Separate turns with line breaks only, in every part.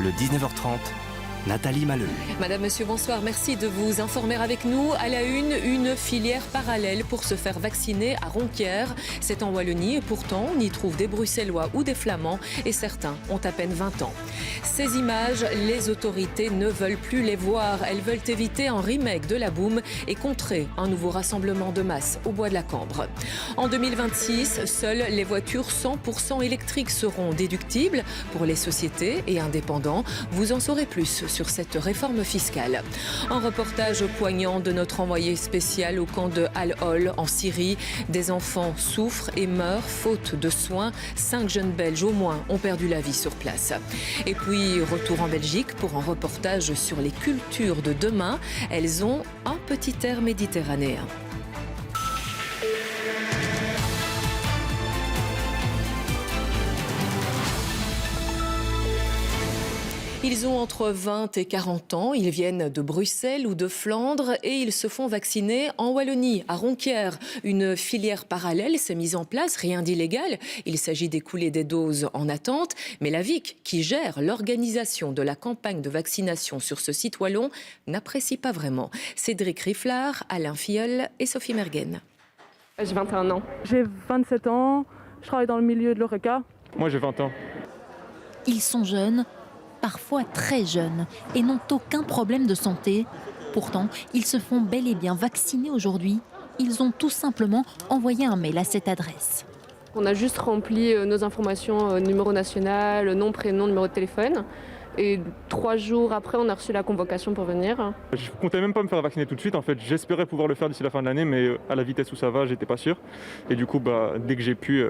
le 19h30, Nathalie Maleux.
Madame, monsieur, bonsoir. Merci de vous informer avec nous. À la une filière parallèle pour se faire vacciner à Ronquières. C'est en Wallonie et pourtant on y trouve des Bruxellois ou des Flamands et certains ont à peine 20 ans. Ces images, les autorités ne veulent plus les voir. Elles veulent éviter un remake de la boum et contrer un nouveau rassemblement de masse au bois de la Cambre. En 2026, seules les voitures 100% électriques seront déductibles pour les sociétés et indépendants. Vous en saurez plus sur cette réforme fiscale. Un reportage poignant de notre envoyé spécial au camp de Al-Hol en Syrie. Des enfants souffrent et meurent faute de soins. 5 jeunes Belges au moins ont perdu la vie sur place. Et puis retour en Belgique pour un reportage sur les cultures de demain. Elles ont un petit air méditerranéen. Ils ont entre 20 et 40 ans, ils viennent de Bruxelles ou de Flandre et ils se font vacciner en Wallonie, à Ronquières. Une filière parallèle s'est mise en place, rien d'illégal. Il s'agit d'écouler des doses en attente, mais la VIC, qui gère l'organisation de la campagne de vaccination sur ce site wallon, n'apprécie pas vraiment. Cédric Rifflard, Alain Filleul et Sophie Mergen.
J'ai 21 ans.
J'ai 27 ans, je travaille dans le milieu de l'ORECA.
Moi j'ai 20 ans.
Ils sont jeunes, parfois très jeunes, et n'ont aucun problème de santé. Pourtant, ils se font bel et bien vacciner aujourd'hui. Ils ont tout simplement envoyé un mail à cette adresse.
On a juste rempli nos informations, numéro national, nom, prénom, numéro de téléphone. Et 3 jours après, on a reçu la convocation pour venir.
Je comptais même pas me faire vacciner tout de suite. En fait, j'espérais pouvoir le faire d'ici la fin de l'année, mais à la vitesse où ça va, j'étais pas sûr. Et du coup, dès que j'ai pu,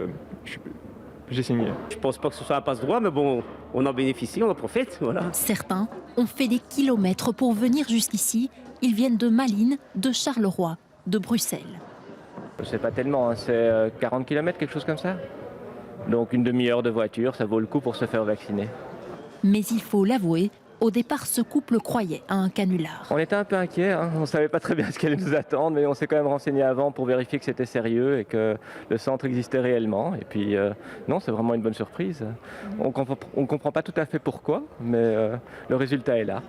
j'ai signé.
Je pense pas que ce soit un passe-droit, mais bon, on en bénéficie, on en profite, voilà.
Certains ont fait des kilomètres pour venir jusqu'ici. Ils viennent de Malines, de Charleroi, de Bruxelles.
C'est pas tellement, c'est 40 km, quelque chose comme ça. Donc une demi-heure de voiture, ça vaut le coup pour se faire vacciner.
Mais il faut l'avouer, au départ, ce couple croyait à un canular.
On était un peu inquiets, on ne savait pas très bien ce qu'allait nous attendre, mais on s'est quand même renseigné avant pour vérifier que c'était sérieux et que le centre existait réellement. Et puis non, c'est vraiment une bonne surprise. On ne comprend pas tout à fait pourquoi, mais le résultat est là.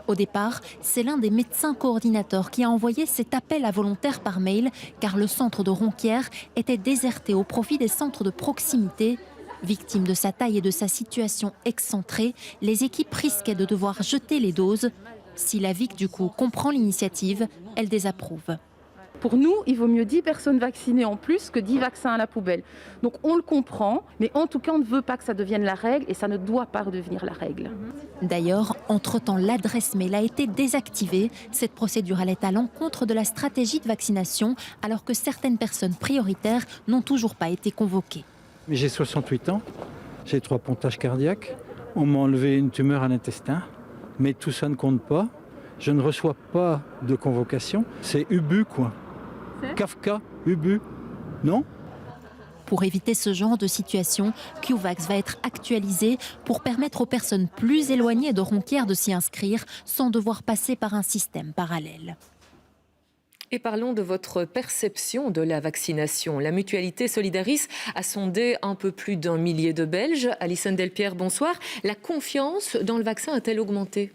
Au départ, c'est l'un des médecins coordinateurs qui a envoyé cet appel à volontaires par mail, car le centre de Ronquières était déserté au profit des centres de proximité. Victimes de sa taille et de sa situation excentrée, les équipes risquaient de devoir jeter les doses. Si la VIC, du coup, comprend l'initiative, elle désapprouve.
Pour nous, il vaut mieux 10 personnes vaccinées en plus que 10 vaccins à la poubelle. Donc on le comprend, mais en tout cas, on ne veut pas que ça devienne la règle et ça ne doit pas redevenir la règle.
D'ailleurs, entre-temps, l'adresse mail a été désactivée. Cette procédure allait à l'encontre de la stratégie de vaccination, alors que certaines personnes prioritaires n'ont toujours pas été convoquées.
J'ai 68 ans, j'ai 3 pontages cardiaques, on m'a enlevé une tumeur à l'intestin, mais tout ça ne compte pas. Je ne reçois pas de convocation, c'est Ubu quoi. Kafka, Ubu, non ?
Pour éviter ce genre de situation, QVAX va être actualisé pour permettre aux personnes plus éloignées de Ronquières de s'y inscrire sans devoir passer par un système parallèle.
Et parlons de votre perception de la vaccination. La mutualité Solidaris a sondé un peu plus d'1 millier de Belges. Alison Delpierre, bonsoir. La confiance dans le vaccin a-t-elle augmenté ?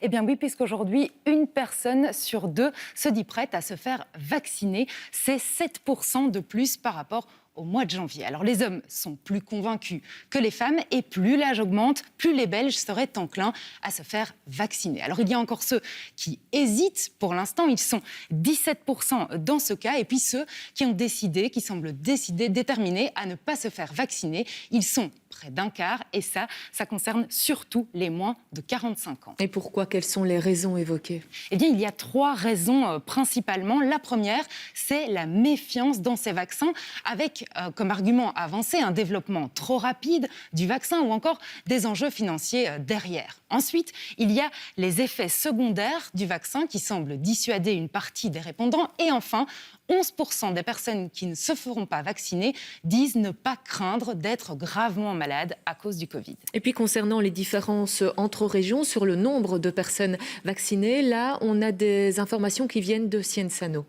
Eh bien oui, puisqu'aujourd'hui, 1 personne sur 2 se dit prête à se faire vacciner. C'est 7% de plus par rapport au mois de janvier. Alors les hommes sont plus convaincus que les femmes et plus l'âge augmente, plus les Belges seraient enclins à se faire vacciner. Alors il y a encore ceux qui hésitent pour l'instant, ils sont 17% dans ce cas, et puis ceux qui ont décidé, qui semblent déterminés à ne pas se faire vacciner, ils sont près d'un quart et ça concerne surtout les moins de 45 ans.
Et pourquoi ? Quelles sont les raisons évoquées ?
Eh bien, il y a 3 raisons principalement. La première, c'est la méfiance dans ces vaccins, avec comme argument avancé un développement trop rapide du vaccin ou encore des enjeux financiers derrière. Ensuite, il y a les effets secondaires du vaccin qui semblent dissuader une partie des répondants. Et enfin, 11% des personnes qui ne se feront pas vacciner disent ne pas craindre d'être gravement malades à cause du Covid.
Et puis concernant les différences entre régions sur le nombre de personnes vaccinées, là on a des informations qui viennent de Cienzano.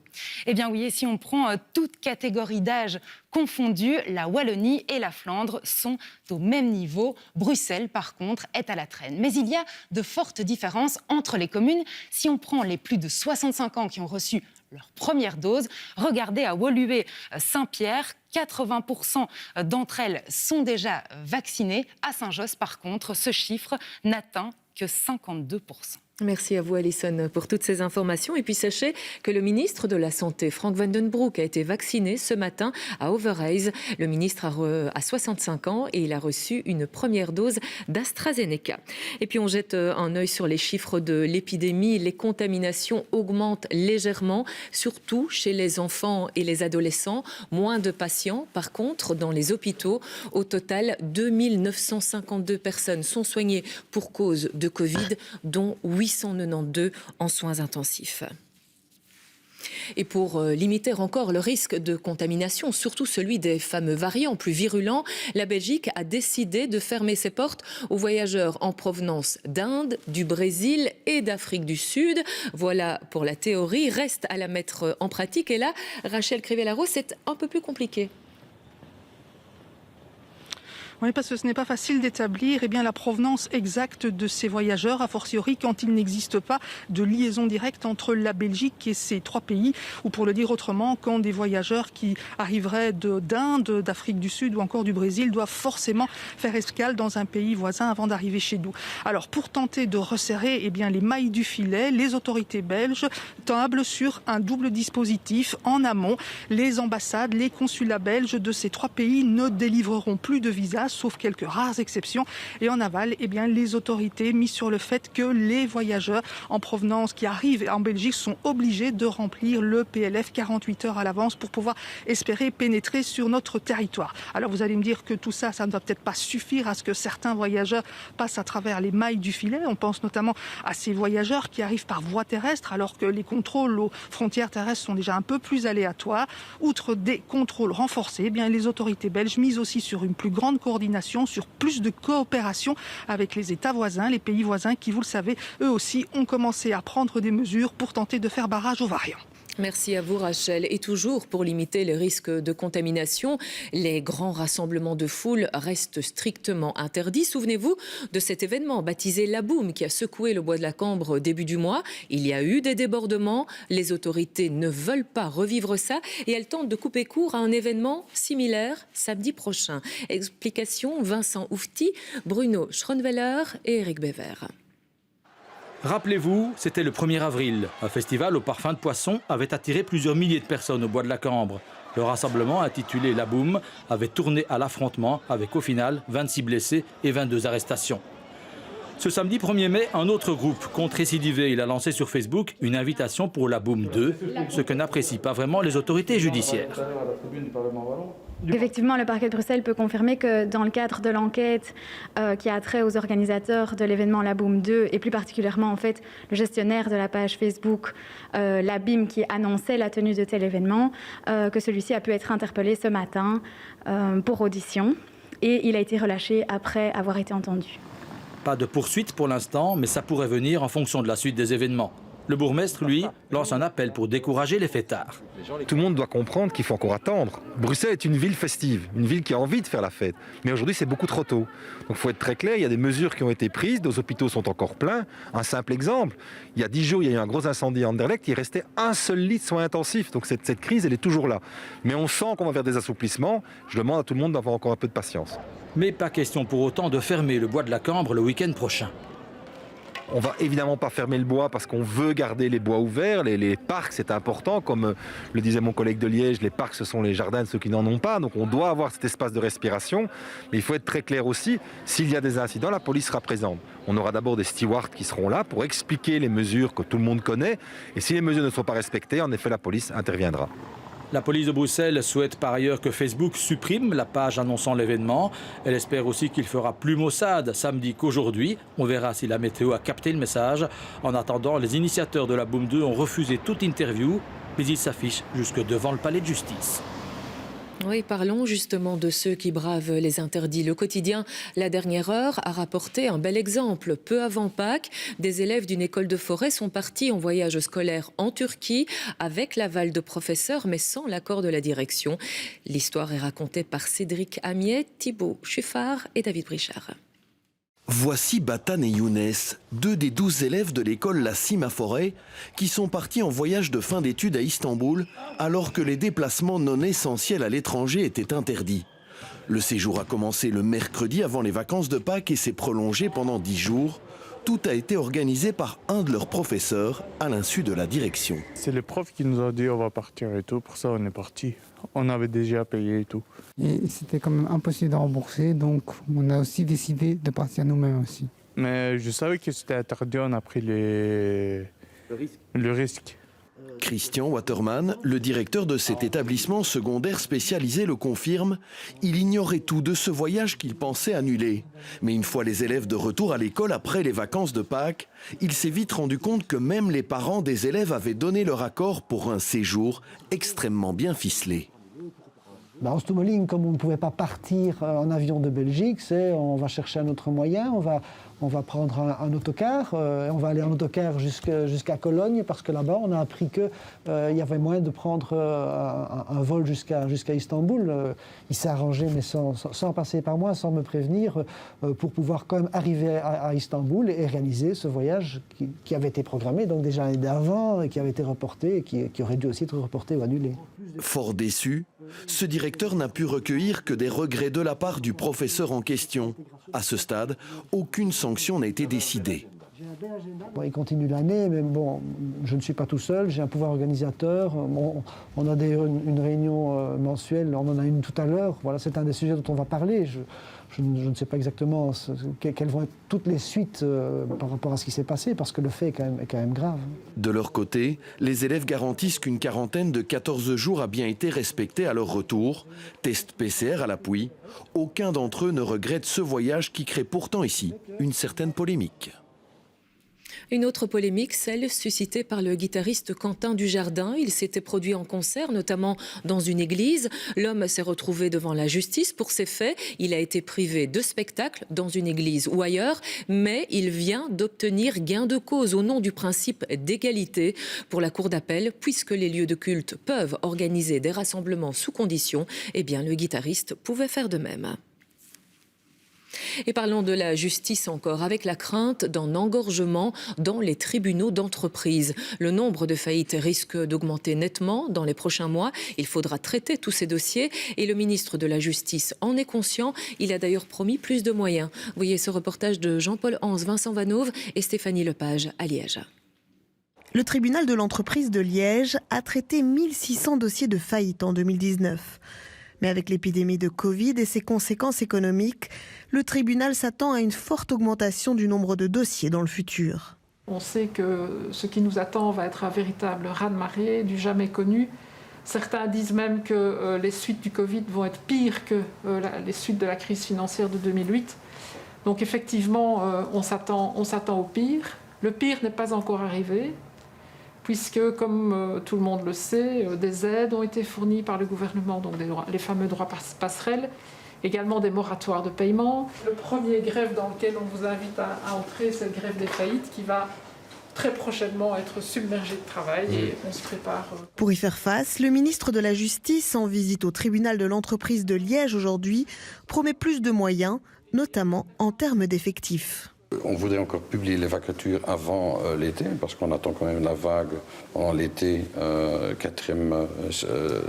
Eh bien oui, et si on prend toute catégorie d'âge confondue, la Wallonie et la Flandre sont au même niveau. Bruxelles, par contre, est à la traîne. Mais il y a de fortes différences entre les communes. Si on prend les plus de 65 ans qui ont reçu leur première dose, regardez à Woluwe-Saint-Pierre, 80% d'entre elles sont déjà vaccinées. À Saint-Josse, par contre, ce chiffre n'atteint que 52%.
Merci à vous, Alison, pour toutes ces informations. Et puis sachez que le ministre de la Santé, Frank van den Broek, a été vacciné ce matin à Overijse. Le ministre a 65 ans et il a reçu une première dose d'AstraZeneca. Et puis on jette un œil sur les chiffres de l'épidémie. Les contaminations augmentent légèrement, surtout chez les enfants et les adolescents. Moins de patients, par contre, dans les hôpitaux. Au total, 2952 personnes sont soignées pour cause de Covid, dont 892 en soins intensifs. Et pour limiter encore le risque de contamination, surtout celui des fameux variants plus virulents, la Belgique a décidé de fermer ses portes aux voyageurs en provenance d'Inde, du Brésil et d'Afrique du Sud. Voilà pour la théorie, reste à la mettre en pratique. Et là, Rachel Crivellaro, c'est un peu plus compliqué.
Oui, parce que ce n'est pas facile d'établir la provenance exacte de ces voyageurs, a fortiori quand il n'existe pas de liaison directe entre la Belgique et ces trois pays, ou pour le dire autrement, quand des voyageurs qui arriveraient d'Inde, d'Afrique du Sud ou encore du Brésil doivent forcément faire escale dans un pays voisin avant d'arriver chez nous. Alors pour tenter de resserrer les mailles du filet, les autorités belges tablent sur un double dispositif en amont. Les ambassades, les consulats belges de ces trois pays ne délivreront plus de visas, sauf quelques rares exceptions. Et en aval, les autorités misent sur le fait que les voyageurs en provenance qui arrivent en Belgique sont obligés de remplir le PLF 48 heures à l'avance pour pouvoir espérer pénétrer sur notre territoire. Alors vous allez me dire que tout ça, ça ne va peut-être pas suffire à ce que certains voyageurs passent à travers les mailles du filet. On pense notamment à ces voyageurs qui arrivent par voie terrestre, alors que les contrôles aux frontières terrestres sont déjà un peu plus aléatoires. Outre des contrôles renforcés, les autorités belges misent aussi sur une plus grande coordination, sur plus de coopération avec les États voisins, les pays voisins qui, vous le savez, eux aussi ont commencé à prendre des mesures pour tenter de faire barrage aux variants.
Merci à vous, Rachel. Et toujours pour limiter les risques de contamination, les grands rassemblements de foule restent strictement interdits. Souvenez-vous de cet événement baptisé La Boum qui a secoué le bois de la Cambre début du mois. Il y a eu des débordements. Les autorités ne veulent pas revivre ça et elles tentent de couper court à un événement similaire samedi prochain. Explication Vincent Oufti, Bruno Schronweller et Eric Bever.
Rappelez-vous, c'était le 1er avril. Un festival au parfum de poisson avait attiré plusieurs milliers de personnes au bois de la Cambre. Le rassemblement, intitulé La Boum, avait tourné à l'affrontement avec au final 26 blessés et 22 arrestations. Ce samedi 1er mai, un autre groupe compte récidiver. Il a lancé sur Facebook une invitation pour La Boum 2, ce que n'apprécient pas vraiment les autorités judiciaires.
Effectivement, le parquet de Bruxelles peut confirmer que dans le cadre de l'enquête qui a trait aux organisateurs de l'événement La Boum 2 et plus particulièrement le gestionnaire de la page Facebook La BIM qui annonçait la tenue de tel événement, que celui-ci a pu être interpellé ce matin pour audition et il a été relâché après avoir été entendu.
Pas de poursuite pour l'instant, mais ça pourrait venir en fonction de la suite des événements. Le bourgmestre, lui, lance un appel pour décourager les fêtards.
Tout le monde doit comprendre qu'il faut encore attendre. Bruxelles est une ville festive, une ville qui a envie de faire la fête. Mais aujourd'hui, c'est beaucoup trop tôt. Donc il faut être très clair, il y a des mesures qui ont été prises, nos hôpitaux sont encore pleins. Un simple exemple, il y a 10 jours, il y a eu un gros incendie à Anderlecht, il restait un seul lit de soins intensifs. Donc cette crise, elle est toujours là. Mais on sent qu'on va vers des assouplissements. Je demande à tout le monde d'avoir encore un peu de patience.
Mais pas question pour autant de fermer le bois de la Cambre le week-end prochain.
On va évidemment pas fermer le bois parce qu'on veut garder les bois ouverts. Les parcs, c'est important. Comme le disait mon collègue de Liège, les parcs, ce sont les jardins de ceux qui n'en ont pas. Donc on doit avoir cet espace de respiration. Mais il faut être très clair aussi, s'il y a des incidents, la police sera présente. On aura d'abord des stewards qui seront là pour expliquer les mesures que tout le monde connaît. Et si les mesures ne sont pas respectées, en effet, la police interviendra.
La police de Bruxelles souhaite par ailleurs que Facebook supprime la page annonçant l'événement. Elle espère aussi qu'il fera plus maussade samedi qu'aujourd'hui. On verra si la météo a capté le message. En attendant, les initiateurs de la Boum 2 ont refusé toute interview. mais il s'affiche jusque devant le palais de justice.
Oui, parlons justement de ceux qui bravent les interdits. Le quotidien La Dernière Heure a rapporté un bel exemple. Peu avant Pâques, des élèves d'une école de forêt sont partis en voyage scolaire en Turquie avec l'aval de professeurs mais sans l'accord de la direction. L'histoire est racontée par Cédric Amiet, Thibaut Chuffard et David Brichard.
Voici Batan et Younes, 2 des 12 élèves de l'école La Cime à Forêt, qui sont partis en voyage de fin d'études à Istanbul, alors que les déplacements non essentiels à l'étranger étaient interdits. Le séjour a commencé le mercredi avant les vacances de Pâques et s'est prolongé pendant 10 jours. Tout a été organisé par un de leurs professeurs, à l'insu de la direction.
C'est le prof qui nous a dit on va partir et tout, pour ça on est parti. On avait déjà payé et tout.
Et c'était quand même impossible de rembourser, donc on a aussi décidé de partir nous-mêmes aussi.
Mais je savais que c'était interdit, on a pris le risque.
Christian Waterman, le directeur de cet établissement secondaire spécialisé, le confirme. Il ignorait tout de ce voyage qu'il pensait annuler. Mais une fois les élèves de retour à l'école après les vacances de Pâques, il s'est vite rendu compte que même les parents des élèves avaient donné leur accord pour un séjour extrêmement bien ficelé.
En Stomeling, comme on ne pouvait pas partir en avion de Belgique, on va chercher un autre moyen, on va prendre un autocar, on va aller en autocar jusqu'à Cologne, parce que là-bas, on a appris qu'il y avait moyen de prendre un vol jusqu'à Istanbul. Il s'est arrangé, mais sans passer par moi, sans me prévenir, pour pouvoir quand même arriver à Istanbul et réaliser ce voyage qui avait été programmé, donc déjà l'année d'avant, et qui avait été reporté, et qui aurait dû aussi être reporté ou annulé.
Fort déçu, ce directeur n'a pu recueillir que des regrets de la part du professeur en question. À ce stade, aucune sanction n'a été décidée.
Il continue l'année, mais bon, je ne suis pas tout seul, j'ai un pouvoir organisateur. On a d'ailleurs une réunion mensuelle, on en a une tout à l'heure. Voilà, c'est un des sujets dont on va parler. Je ne sais pas exactement quelles vont être toutes les suites par rapport à ce qui s'est passé, parce que le fait est quand même grave.
De leur côté, les élèves garantissent qu'une quarantaine de 14 jours a bien été respectée à leur retour. Test PCR à l'appui. Aucun d'entre eux ne regrette ce voyage qui crée pourtant ici une certaine polémique.
Une autre polémique, celle suscitée par le guitariste Quentin Dujardin. Il s'était produit en concert, notamment dans une église. L'homme s'est retrouvé devant la justice pour ces faits. Il a été privé de spectacle dans une église ou ailleurs, mais il vient d'obtenir gain de cause au nom du principe d'égalité pour la cour d'appel. Puisque les lieux de culte peuvent organiser des rassemblements sous conditions, eh bien le guitariste pouvait faire de même. Et parlons de la justice encore, avec la crainte d'un engorgement dans les tribunaux d'entreprise. Le nombre de faillites risque d'augmenter nettement dans les prochains mois. Il faudra traiter tous ces dossiers et le ministre de la Justice en est conscient. Il a d'ailleurs promis plus de moyens. Voyez ce reportage de Jean-Paul Hans, Vincent Vanove et Stéphanie Lepage à Liège.
Le tribunal de l'entreprise de Liège a traité 1600 dossiers de faillite en 2019. Mais avec l'épidémie de Covid et ses conséquences économiques, le tribunal s'attend à une forte augmentation du nombre de dossiers dans le futur.
On sait que ce qui nous attend va être un véritable raz-de-marée, du jamais connu. Certains disent même que les suites du Covid vont être pires que les suites de la crise financière de 2008. Donc effectivement, on s'attend au pire. Le pire n'est pas encore arrivé, puisque, comme tout le monde le sait, des aides ont été fournies par le gouvernement, donc les fameux droits passerelles, également des moratoires de paiement. Le premier greffe dans lequel on vous invite à entrer, c'est le greffe des faillites, qui va très prochainement être submergé de travail et on se prépare.
Pour y faire face, le ministre de la Justice, en visite au tribunal de l'entreprise de Liège aujourd'hui, promet plus de moyens, notamment en termes d'effectifs.
On voudrait encore publier les vacatures avant l'été, parce qu'on attend quand même la vague en l'été, quatrième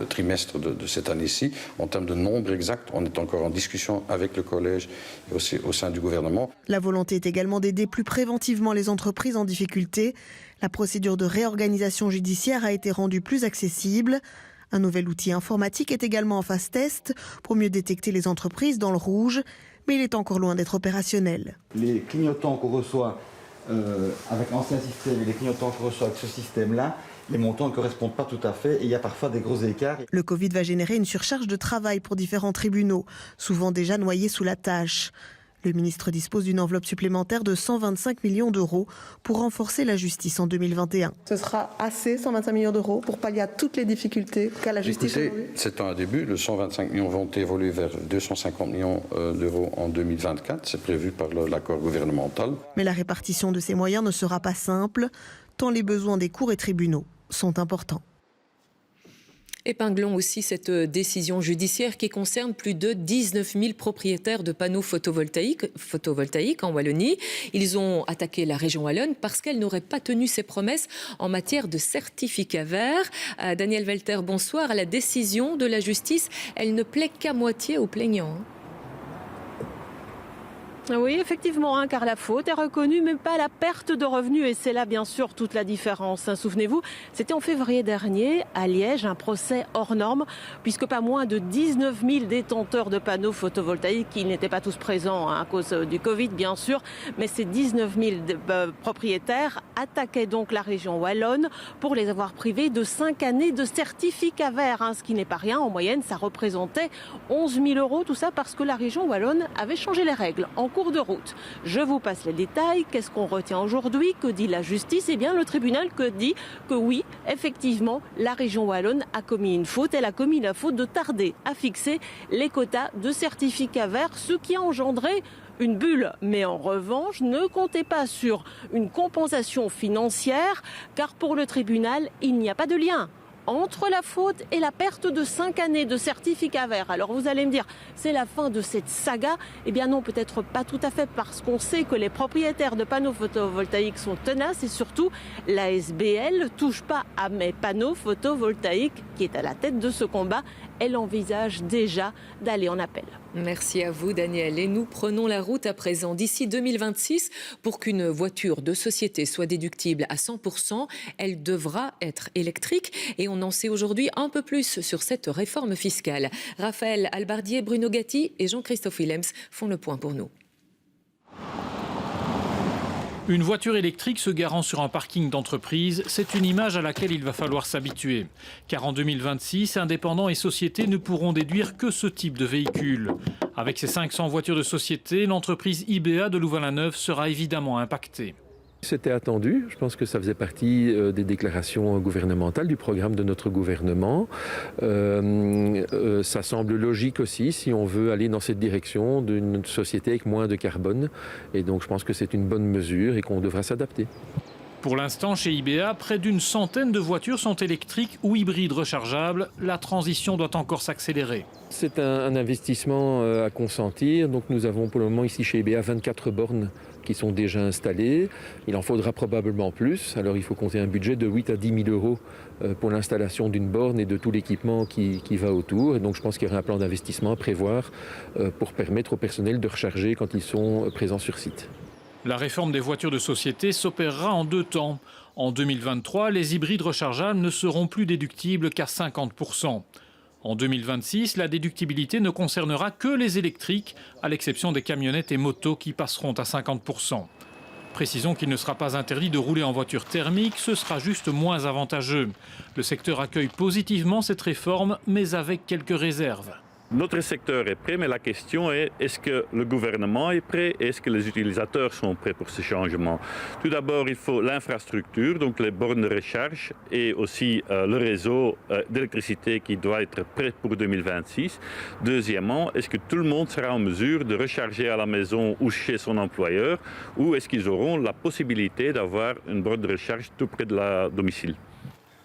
trimestre de cette année-ci. En termes de nombre exact, on est encore en discussion avec le collège et aussi au sein du gouvernement.
La volonté est également d'aider plus préventivement les entreprises en difficulté. La procédure de réorganisation judiciaire a été rendue plus accessible. Un nouvel outil informatique est également en phase test pour mieux détecter les entreprises dans le rouge. Mais il est encore loin d'être opérationnel.
Les clignotants qu'on reçoit avec l'ancien système et les clignotants qu'on reçoit avec ce système-là, les montants ne correspondent pas tout à fait et il y a parfois des gros écarts.
Le Covid va générer une surcharge de travail pour différents tribunaux, souvent déjà noyés sous la tâche. Le ministre dispose d'une enveloppe supplémentaire de 125 millions d'euros pour renforcer la justice en 2021.
Ce sera assez, 125 millions d'euros, pour pallier à toutes les difficultés qu'a la justice aujourd'hui?
C'est un début. Les 125 millions vont évoluer vers 250 millions d'euros en 2024. C'est prévu par l'accord gouvernemental.
Mais la répartition de ces moyens ne sera pas simple, tant les besoins des cours et tribunaux sont importants.
Épinglons aussi cette décision judiciaire qui concerne plus de 19 000 propriétaires de panneaux photovoltaïques en Wallonie. Ils ont attaqué la région wallonne parce qu'elle n'aurait pas tenu ses promesses en matière de certificat vert. Daniel Welter, bonsoir. La décision de la justice, elle ne plaît qu'à moitié aux plaignants.
Oui, effectivement, car la faute est reconnue, mais pas la perte de revenus. Et c'est là, bien sûr, toute la différence. Souvenez-vous, c'était en février dernier, à Liège, un procès hors norme, puisque pas moins de 19 000 détenteurs de panneaux photovoltaïques, qui n'étaient pas tous présents à cause du Covid, bien sûr, mais ces 19 000 propriétaires attaquaient donc la région wallonne pour les avoir privés de 5 années de certificat vert, ce qui n'est pas rien. En moyenne, ça représentait 11 000 €, tout ça parce que la région wallonne avait changé les règles en cours de route. Je vous passe les détails. Qu'est-ce qu'on retient aujourd'hui? Que dit la justice? Eh bien, le tribunal dit que oui, effectivement, la région wallonne a commis une faute. Elle a commis la faute de tarder à fixer les quotas de certificats verts, ce qui a engendré une bulle. Mais en revanche, ne comptez pas sur une compensation financière, car pour le tribunal, il n'y a pas de lien entre la faute et la perte de 5 années de certificat vert. Alors vous allez me dire, c'est la fin de cette saga? Eh bien non, peut-être pas tout à fait, parce qu'on sait que les propriétaires de panneaux photovoltaïques sont tenaces et surtout, la SBL touche pas à mes panneaux photovoltaïques, qui est à la tête de ce combat. Elle envisage déjà d'aller en appel.
Merci à vous, Daniel. Et nous prenons la route à présent. D'ici 2026, pour qu'une voiture de société soit déductible à 100%, elle devra être électrique. Et on en sait aujourd'hui un peu plus sur cette réforme fiscale. Raphaël Albardier, Bruno Gatti et Jean-Christophe Willems font le point pour nous.
Une voiture électrique se garant sur un parking d'entreprise, c'est une image à laquelle il va falloir s'habituer. Car en 2026, indépendants et sociétés ne pourront déduire que ce type de véhicule. Avec ses 500 voitures de société, l'entreprise IBA de Louvain-la-Neuve sera évidemment impactée.
C'était attendu, je pense que ça faisait partie des déclarations gouvernementales, du programme de notre gouvernement. Ça semble logique aussi si on veut aller dans cette direction d'une société avec moins de carbone. Et donc je pense que c'est une bonne mesure et qu'on devra s'adapter.
Pour l'instant, chez IBA, près d'une centaine de voitures sont électriques ou hybrides rechargeables. La transition doit encore s'accélérer.
C'est un investissement à consentir. Donc nous avons pour le moment ici chez IBA 24 bornes qui sont déjà installées. Il en faudra probablement plus. Alors il faut compter un budget de 8 à 10 000 euros pour l'installation d'une borne et de tout l'équipement qui va autour. Et donc je pense qu'il y aura un plan d'investissement à prévoir pour permettre au personnel de recharger quand ils sont présents sur site.
La réforme des voitures de société s'opérera en 2 temps. En 2023, les hybrides rechargeables ne seront plus déductibles qu'à 50%. En 2026, la déductibilité ne concernera que les électriques, à l'exception des camionnettes et motos qui passeront à 50%. Précisons qu'il ne sera pas interdit de rouler en voiture thermique, ce sera juste moins avantageux. Le secteur accueille positivement cette réforme, mais avec quelques réserves.
Notre secteur est prêt, mais la question est, est-ce que le gouvernement est prêt? Est-ce que les utilisateurs sont prêts pour ce changement? Tout d'abord, il faut l'infrastructure, donc les bornes de recharge et aussi le réseau d'électricité qui doit être prêt pour 2026. Deuxièmement, est-ce que tout le monde sera en mesure de recharger à la maison ou chez son employeur, ou est-ce qu'ils auront la possibilité d'avoir une borne de recharge tout près de leur domicile?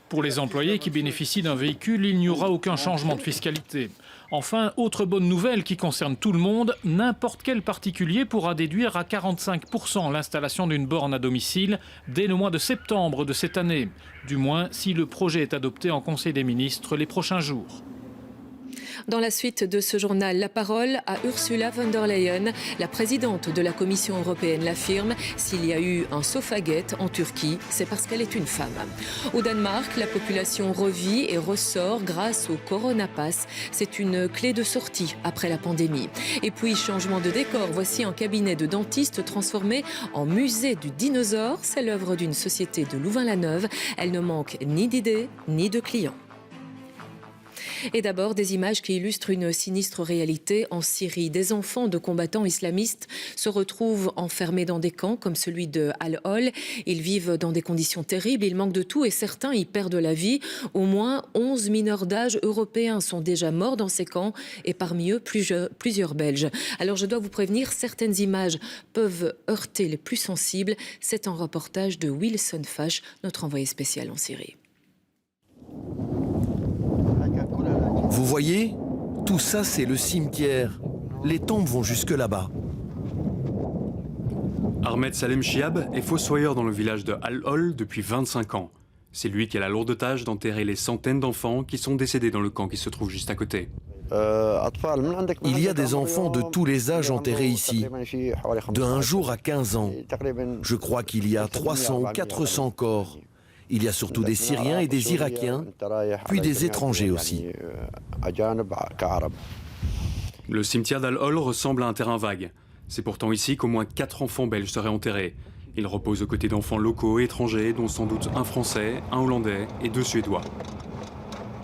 Pour les employés qui bénéficient d'un véhicule, il n'y aura aucun changement de fiscalité. Enfin, autre bonne nouvelle qui concerne tout le monde, n'importe quel particulier pourra déduire à 45% l'installation d'une borne à domicile dès le mois de septembre de cette année. Du moins, si le projet est adopté en Conseil des ministres les prochains jours.
Dans la suite de ce journal, la parole à Ursula von der Leyen. La présidente de la Commission européenne l'affirme, s'il y a eu un Sofagate en Turquie, c'est parce qu'elle est une femme. Au Danemark, la population revit et ressort grâce au Corona Pass. C'est une clé de sortie après la pandémie. Et puis, changement de décor, voici un cabinet de dentiste transformé en musée du dinosaure. C'est l'œuvre d'une société de Louvain-la-Neuve. Elle ne manque ni d'idées ni de clients. Et d'abord, des images qui illustrent une sinistre réalité en Syrie. Des enfants de combattants islamistes se retrouvent enfermés dans des camps comme celui de Al-Hol. Ils vivent dans des conditions terribles, ils manquent de tout et certains y perdent la vie. Au moins 11 mineurs d'âge européens sont déjà morts dans ces camps et parmi eux plusieurs Belges. Alors je dois vous prévenir, certaines images peuvent heurter les plus sensibles. C'est un reportage de Wilson Fash, notre envoyé spécial en Syrie.
Vous voyez, tout ça c'est le cimetière. Les tombes vont jusque là-bas.
Ahmed Salem Chiab est fossoyeur dans le village de Al-Hol depuis 25 ans. C'est lui qui a la lourde tâche d'enterrer les centaines d'enfants qui sont décédés dans le camp qui se trouve juste à côté.
Il y a des enfants de tous les âges enterrés ici, de 1 jour à 15 ans. Je crois qu'il y a 300 ou 400 corps. Il y a surtout des Syriens et des Irakiens, puis des étrangers aussi.
Le cimetière d'Al-Hol ressemble à un terrain vague. C'est pourtant ici qu'au moins 4 enfants belges seraient enterrés. Ils reposent aux côtés d'enfants locaux et étrangers, dont sans doute un Français, un Hollandais et 2 Suédois.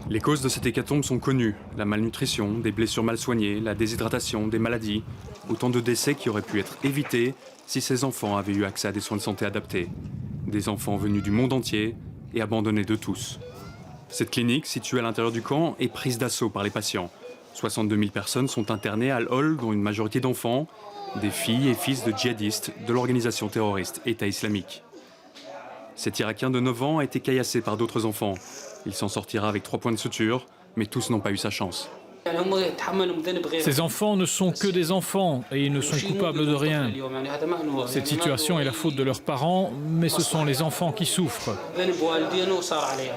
Les causes de cette hécatombe sont connues. La malnutrition, des blessures mal soignées, la déshydratation, des maladies. Autant de décès qui auraient pu être évités si ces enfants avaient eu accès à des soins de santé adaptés. Des enfants venus du monde entier et abandonnés de tous. Cette clinique, située à l'intérieur du camp, est prise d'assaut par les patients. 62 000 personnes sont internées à Al-Hol, dont une majorité d'enfants, des filles et fils de djihadistes de l'organisation terroriste État islamique. Cet Irakien de 9 ans a été caillassé par d'autres enfants. Il s'en sortira avec 3 points de suture, mais tous n'ont pas eu sa chance.
Ces enfants ne sont que des enfants et ils ne sont coupables de rien. Cette situation est la faute de leurs parents, mais ce sont les enfants qui souffrent.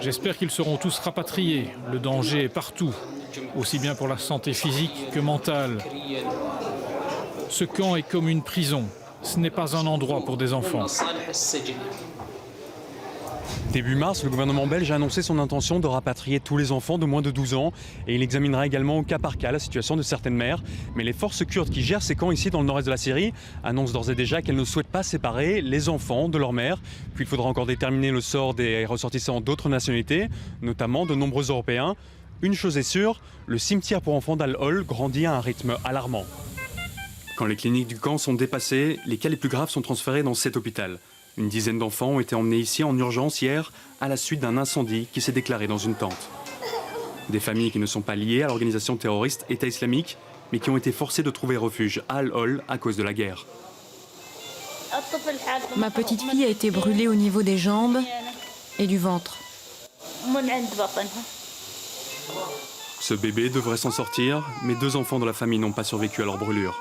J'espère qu'ils seront tous rapatriés. Le danger est partout, aussi bien pour la santé physique que mentale. Ce camp est comme une prison. Ce n'est pas un endroit pour des enfants.
Début mars, le gouvernement belge a annoncé son intention de rapatrier tous les enfants de moins de 12 ans et il examinera également au cas par cas la situation de certaines mères. Mais les forces kurdes qui gèrent ces camps ici dans le nord-est de la Syrie annoncent d'ores et déjà qu'elles ne souhaitent pas séparer les enfants de leurs mères. Puis il faudra encore déterminer le sort des ressortissants d'autres nationalités, notamment de nombreux Européens. Une chose est sûre, le cimetière pour enfants d'Al-Hol grandit à un rythme alarmant. Quand les cliniques du camp sont dépassées, les cas les plus graves sont transférés dans cet hôpital. Une dizaine d'enfants ont été emmenés ici en urgence hier à la suite d'un incendie qui s'est déclaré dans une tente. Des familles qui ne sont pas liées à l'organisation terroriste État islamique, mais qui ont été forcées de trouver refuge à Al-Hol à cause de la guerre.
Ma petite fille a été brûlée au niveau des jambes et du ventre.
Ce bébé devrait s'en sortir, mais 2 enfants de la famille n'ont pas survécu à leur brûlure.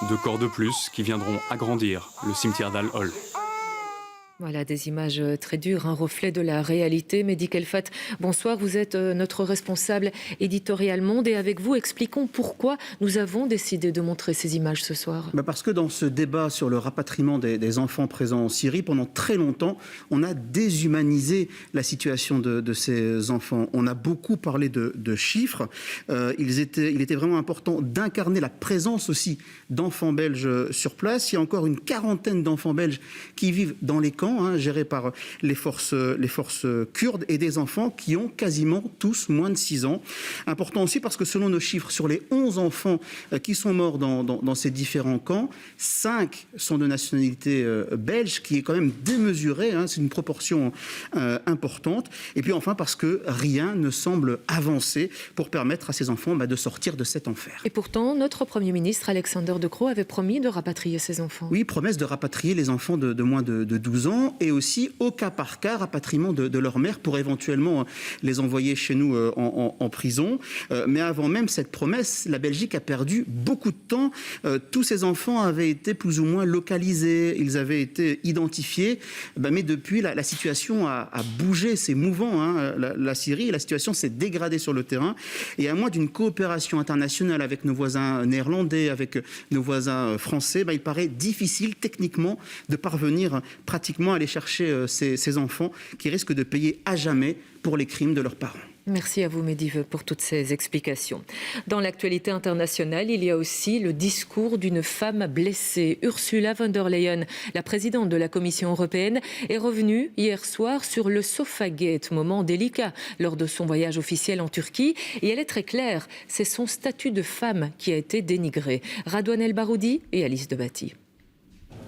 2 corps de plus qui viendront agrandir le cimetière d'Al-Hol.
Voilà, des images très dures, un reflet de la réalité. Mehdi Kelfat, bonsoir, vous êtes notre responsable éditorial Monde et avec vous, expliquons pourquoi nous avons décidé de montrer ces images ce soir.
Parce que dans ce débat sur le rapatriement des enfants présents en Syrie, pendant très longtemps, on a déshumanisé la situation de ces enfants. On a beaucoup parlé de chiffres. Il était vraiment important d'incarner la présence aussi d'enfants belges sur place. Il y a encore une 40aine d'enfants belges qui vivent dans les camps, gérés par les forces kurdes et des enfants qui ont quasiment tous moins de 6 ans. Important aussi parce que selon nos chiffres, sur les 11 enfants qui sont morts dans ces différents camps, 5 sont de nationalité belge, qui est quand même démesurée, c'est une proportion importante. Et puis enfin parce que rien ne semble avancer pour permettre à ces enfants de sortir de cet enfer.
Et pourtant, notre Premier ministre Alexander De Croo avait promis de rapatrier ces enfants.
Oui, promesse de rapatrier les enfants de moins de 12 ans et aussi au cas par cas rapatriement de leur mère pour éventuellement les envoyer chez nous en prison. Mais avant même cette promesse, la Belgique a perdu beaucoup de temps. Tous ces enfants avaient été plus ou moins localisés, ils avaient été identifiés. Mais depuis, la situation a bougé, c'est mouvant. La Syrie, la situation s'est dégradée sur le terrain. Et à moins d'une coopération internationale avec nos voisins néerlandais, avec nos voisins français, il paraît difficile techniquement de parvenir pratiquement à aller chercher ces enfants qui risquent de payer à jamais pour les crimes de leurs parents.
Merci à vous, Medivh, pour toutes ces explications. Dans l'actualité internationale, il y a aussi le discours d'une femme blessée. Ursula von der Leyen, la présidente de la Commission européenne, est revenue hier soir sur le Sofagate, moment délicat lors de son voyage officiel en Turquie. Et elle est très claire, c'est son statut de femme qui a été dénigré. Radouane El Baroudi et Alice Debati.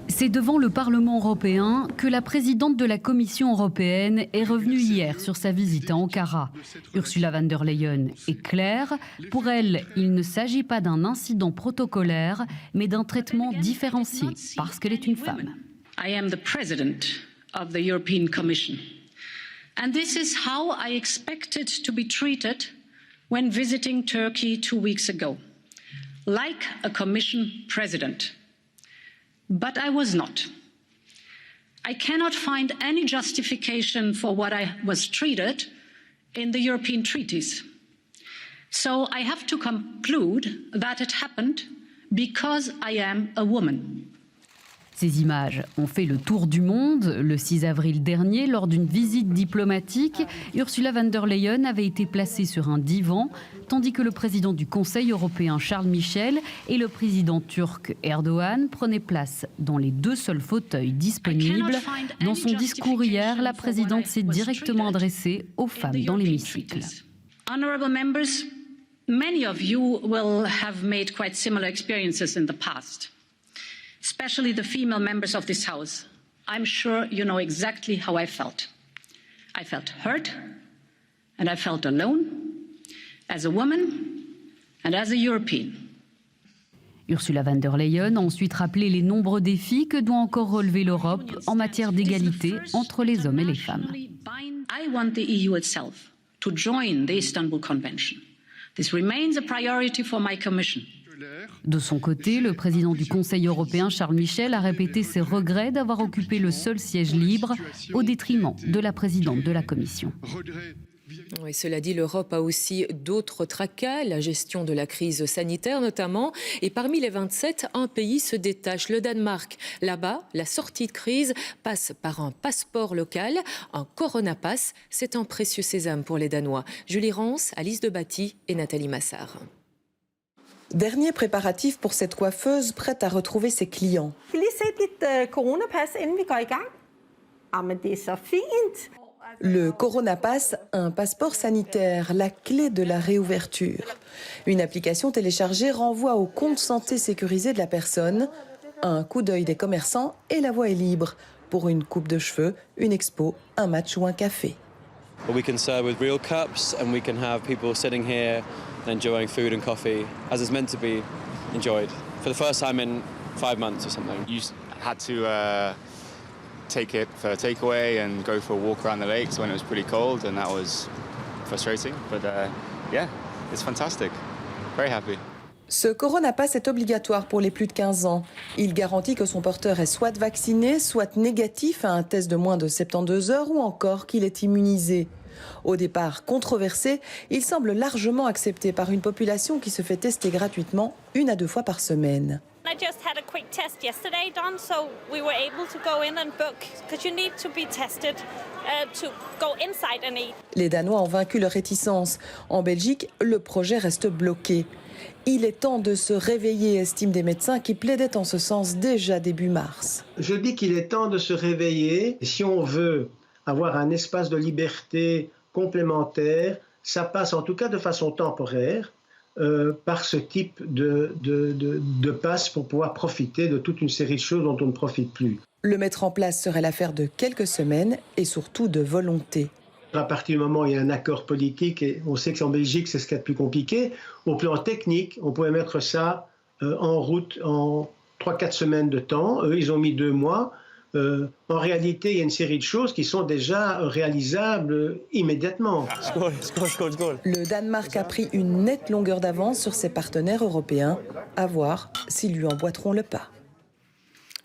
C'est devant le Parlement européen que la présidente de la Commission européenne est revenue hier sur sa visite à Ankara. Ursula von der Leyen est claire. Pour elle, il ne s'agit pas d'un incident protocolaire, mais d'un traitement différencié parce qu'elle est une femme.
I am the president of the European Commission. And this is how I expected to be treated when visiting Turkey 2 weeks ago. Like a Commission president. But I was not. I cannot find any justification for what I was treated in the European treaties. So I have to conclude that it happened because I am a woman.
Ces images ont fait le tour du monde. Le 6 avril dernier, lors d'une visite diplomatique, Ursula von der Leyen avait été placée sur un divan, tandis que le président du Conseil européen Charles Michel et le président turc Erdogan prenaient place dans les 2 seuls fauteuils disponibles. Dans son discours hier, la présidente s'est directement adressée aux femmes dans l'hémicycle.
Honourable members, many of you will have made quite similar experiences in the past. Especially the female members of this House. I'm sure you know exactly how I felt. I felt hurt and I felt alone as a woman and as a European.
Ursula von der Leyen a ensuite rappelé les nombreux défis que doit encore relever l'Europe en matière d'égalité entre les hommes et les femmes.
I want the EU itself to join the Istanbul Convention. This remains a priority for my Commission.
De son côté, le président du Conseil européen, Charles Michel, a répété ses regrets d'avoir occupé le seul siège libre au détriment de la présidente de la Commission.
Oui, cela dit, l'Europe a aussi d'autres tracas, la gestion de la crise sanitaire notamment. Et parmi les 27, un pays se détache, le Danemark. Là-bas, la sortie de crise passe par un passeport local, un Corona Pass. C'est un précieux sésame pour les Danois. Julie Rance, Alice Debati et Nathalie Massard.
Dernier préparatif pour cette coiffeuse prête à retrouver ses clients. Le Corona Pass, un passeport sanitaire, la clé de la réouverture. Une application téléchargée renvoie au compte santé sécurisé de la personne. Un coup d'œil des commerçants et la voie est libre. Pour une coupe de cheveux, une expo, un match ou un café.
We can serve with real cups and we can have people sitting here enjoying food and coffee as it's meant to be enjoyed for the first time in 5 months or something.
You had to take it for takeaway and go for a walk around the lakes when it was pretty cold, and that was frustrating. But yeah, it's fantastic. Very happy.
Ce Corona Pass est obligatoire pour les plus de 15 ans. Il garantit que son porteur est soit vacciné, soit négatif à un test de moins de 72 heures ou encore qu'il est immunisé. Au départ controversé, il semble largement accepté par une population qui se fait tester gratuitement 1 à 2 fois par semaine.
I just had a quick test yesterday done, so we were able to go in and book because you need to be tested to go inside and eat.
Les Danois ont vaincu leur réticence. En Belgique, le projet reste bloqué. Il est temps de se réveiller, estiment des médecins qui plaidaient en ce sens déjà début mars.
Je dis qu'il est temps de se réveiller. Si on veut avoir un espace de liberté complémentaire, ça passe en tout cas de façon temporaire par ce type de passe pour pouvoir profiter de toute une série de choses dont on ne profite plus.
Le mettre en place serait l'affaire de quelques semaines et surtout de volonté.
À partir du moment où il y a un accord politique, et on sait qu'en Belgique c'est ce qu'il y a de plus compliqué, au plan technique, on pouvait mettre ça en route en 3-4 semaines de temps. Eux, ils ont mis 2 mois. En réalité, il y a une série de choses qui sont déjà réalisables immédiatement.
Le Danemark a pris une nette longueur d'avance sur ses partenaires européens. À voir s'ils lui emboîteront le pas.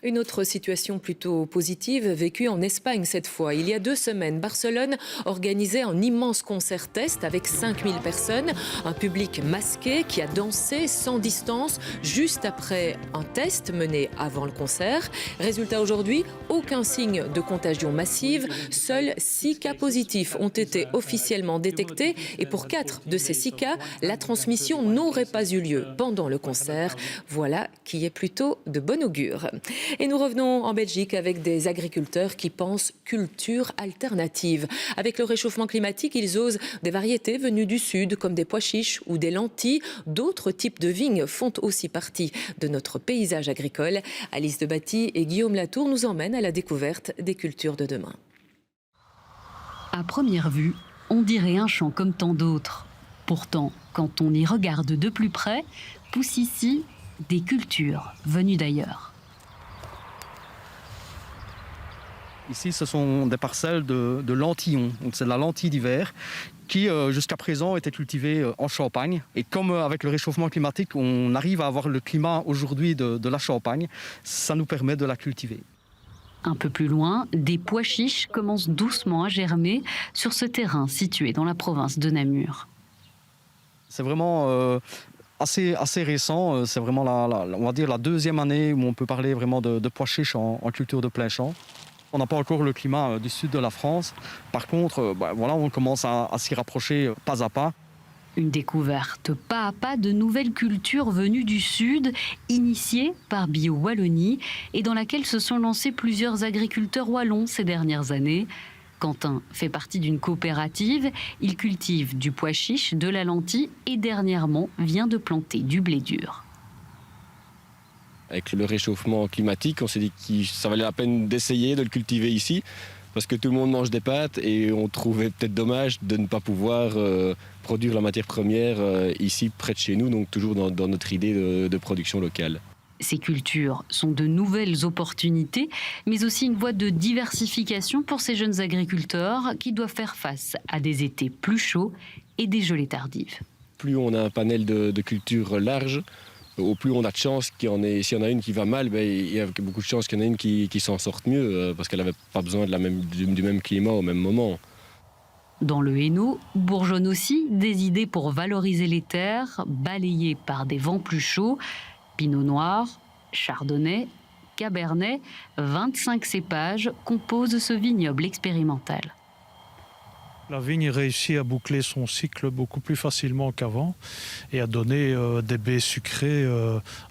Une autre situation plutôt positive vécue en Espagne cette fois. Il y a 2 semaines, Barcelone organisait un immense concert test avec 5000 personnes, un public masqué qui a dansé sans distance juste après un test mené avant le concert. Résultat aujourd'hui, aucun signe de contagion massive. Seuls 6 cas positifs ont été officiellement détectés et pour 4 de ces 6 cas, la transmission n'aurait pas eu lieu pendant le concert. Voilà qui est plutôt de bon augure. Et nous revenons en Belgique avec des agriculteurs qui pensent culture alternative. Avec le réchauffement climatique, ils osent des variétés venues du sud, comme des pois chiches ou des lentilles. D'autres types de vignes font aussi partie de notre paysage agricole. Alice Debatty et Guillaume Latour nous emmènent à la découverte des cultures de demain.
À première vue, on dirait un champ comme tant d'autres. Pourtant, quand on y regarde de plus près, poussent ici des cultures venues d'ailleurs.
Ici, ce sont des parcelles de lentillons. Donc, c'est de la lentille d'hiver qui, jusqu'à présent, était cultivée en Champagne. Et comme avec le réchauffement climatique, on arrive à avoir le climat aujourd'hui de la Champagne, ça nous permet de la cultiver.
Un peu plus loin, des pois chiches commencent doucement à germer sur ce terrain situé dans la province de Namur.
C'est vraiment assez récent. C'est vraiment on va dire la 2e année où on peut parler vraiment de pois chiches en culture de plein champ. On n'a pas encore le climat du sud de la France. Par contre, voilà, on commence à s'y rapprocher pas à pas.
Une découverte pas à pas de nouvelles cultures venues du sud, initiées par Bio Wallonie et dans laquelle se sont lancés plusieurs agriculteurs wallons ces dernières années. Quentin fait partie d'une coopérative. Il cultive du pois chiche, de la lentille et dernièrement vient de planter du blé dur.
Avec le réchauffement climatique, on s'est dit que ça valait la peine d'essayer de le cultiver ici parce que tout le monde mange des pâtes et on trouvait peut-être dommage de ne pas pouvoir produire la matière première ici près de chez nous, donc toujours dans notre idée de production locale.
Ces cultures sont de nouvelles opportunités, mais aussi une voie de diversification pour ces jeunes agriculteurs qui doivent faire face à des étés plus chauds et des gelées tardives.
Plus on a un panel de cultures large, au plus on a de chance s'il y en a une qui va mal, il y a beaucoup de chances qu'il y en ait une qui s'en sorte mieux, parce qu'elle n'avait pas besoin du même climat au même moment.
Dans le Hainaut, bourgeonnent aussi des idées pour valoriser les terres, balayées par des vents plus chauds. Pinot noir, chardonnay, cabernet, 25 cépages composent ce vignoble expérimental.
La vigne réussit à boucler son cycle beaucoup plus facilement qu'avant et à donner des baies sucrées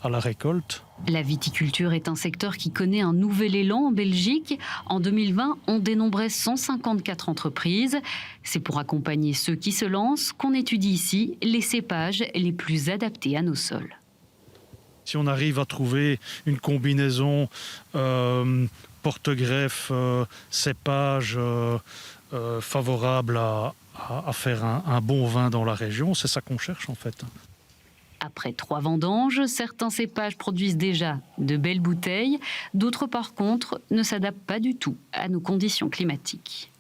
à la récolte.
La viticulture est un secteur qui connaît un nouvel élan en Belgique. En 2020, on dénombrait 154 entreprises. C'est pour accompagner ceux qui se lancent qu'on étudie ici les cépages les plus adaptés à nos sols.
Si on arrive à trouver une combinaison porte-greffe, cépage favorable à faire un bon vin dans la région, c'est ça qu'on cherche en fait.
Après 3 vendanges, certains cépages produisent déjà de belles bouteilles, d'autres par contre ne s'adaptent pas du tout à nos conditions climatiques.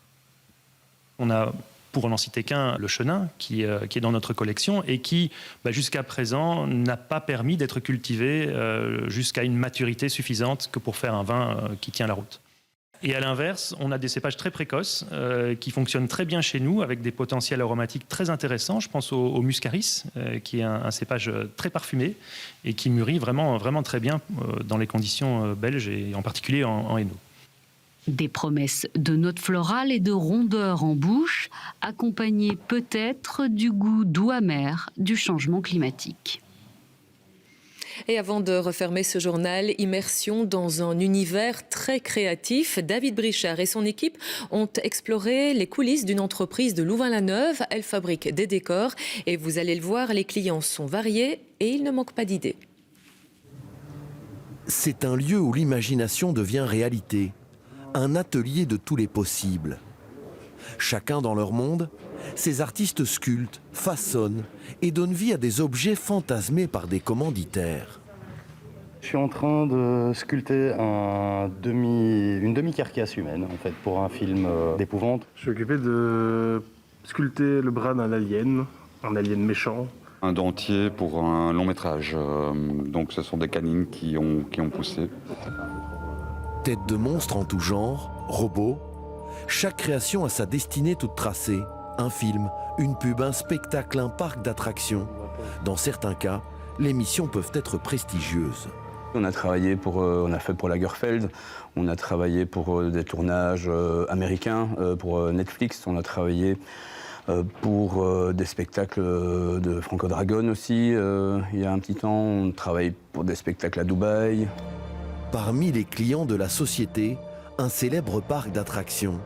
On a, pour n'en citer qu'un, le chenin qui est dans notre collection et qui, jusqu'à présent, n'a pas permis d'être cultivé jusqu'à une maturité suffisante que pour faire un vin qui tient la route. Et à l'inverse, on a des cépages très précoces qui fonctionnent très bien chez nous avec des potentiels aromatiques très intéressants. Je pense au Muscaris, qui est un cépage très parfumé et qui mûrit vraiment, vraiment très bien dans les conditions belges et en particulier en Hainaut.
Des promesses de notes florales et de rondeur en bouche, accompagnées peut-être du goût doux amer du changement climatique.
Et avant de refermer ce journal, immersion dans un univers très créatif. David Brichard et son équipe ont exploré les coulisses d'une entreprise de Louvain-la-Neuve. Elle fabrique des décors et vous allez le voir, les clients sont variés et il ne manque pas d'idées.
C'est un lieu où l'imagination devient réalité. Un atelier de tous les possibles. Chacun dans leur monde, ces artistes sculptent, façonnent et donnent vie à des objets fantasmés par des commanditaires.
Je suis en train de sculpter une demi-carcasse humaine en fait, pour un film d'épouvante.
Je suis occupé de sculpter le bras d'un alien, un alien méchant.
Un dentier pour un long métrage, donc ce sont des canines qui ont poussé.
Têtes de monstres en tout genre, robots, chaque création a sa destinée toute tracée. Un film, une pub, un spectacle, un parc d'attractions. Dans certains cas, les missions peuvent être prestigieuses.
On a travaillé on a fait pour Lagerfeld, on a travaillé pour des tournages américains, pour Netflix, on a travaillé pour des spectacles de Franco Dragon aussi, il y a un petit temps, on travaille pour des spectacles à Dubaï.
Parmi les clients de la société, un célèbre parc d'attractions.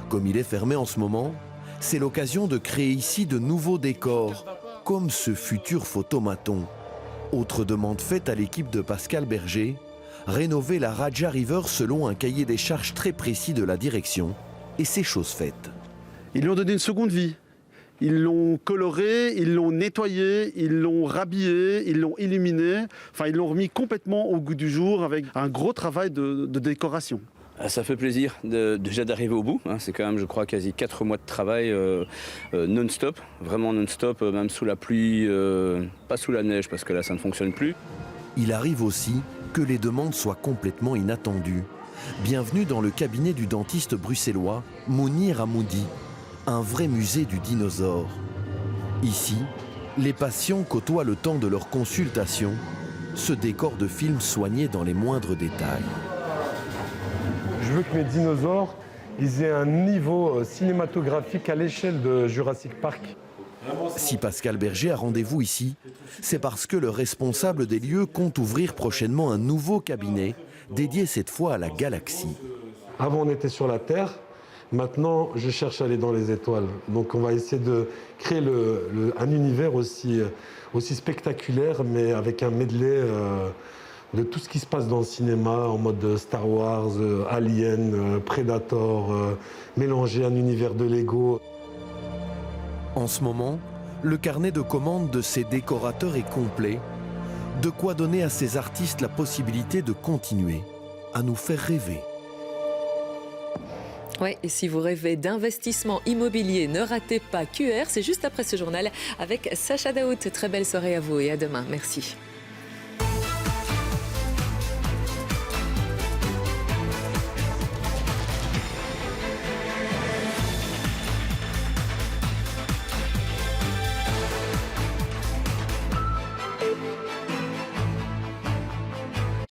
Comme il est fermé en ce moment, c'est l'occasion de créer ici de nouveaux décors, comme ce futur photomaton. Autre demande faite à l'équipe de Pascal Berger, rénover la Raja River selon un cahier des charges très précis de la direction, et c'est chose faite.
Ils lui ont donné une seconde vie. Ils l'ont coloré, ils l'ont nettoyé, ils l'ont rhabillé, ils l'ont illuminé. Enfin, ils l'ont remis complètement au goût du jour avec un gros travail de décoration.
Ça fait plaisir déjà d'arriver au bout. C'est quand même, je crois, quasi 4 mois de travail non-stop. Vraiment non-stop, même sous la pluie, pas sous la neige parce que là, ça ne fonctionne plus.
Il arrive aussi que les demandes soient complètement inattendues. Bienvenue dans le cabinet du dentiste bruxellois Mounir Hamoudi, un vrai musée du dinosaure. Ici, les patients côtoient le temps de leur consultation ce décor de film soigné dans les moindres détails.
Je veux que mes dinosaures ils aient un niveau cinématographique à l'échelle de Jurassic Park.
Si Pascal Berger a rendez-vous ici, c'est parce que le responsable des lieux compte ouvrir prochainement un nouveau cabinet dédié cette fois à la galaxie.
Avant, on était sur la Terre. Maintenant, je cherche à aller dans les étoiles. Donc, on va essayer de créer un univers aussi spectaculaire, mais avec un medley de tout ce qui se passe dans le cinéma, en mode Star Wars, Alien, Predator, mélanger un univers de Lego.
En ce moment, le carnet de commandes de ces décorateurs est complet. De quoi donner à ces artistes la possibilité de continuer à nous faire rêver.
Ouais, et si vous rêvez d'investissement immobilier, ne ratez pas QR, c'est juste après ce journal avec Sacha Daoud. Très belle soirée à vous et à demain. Merci.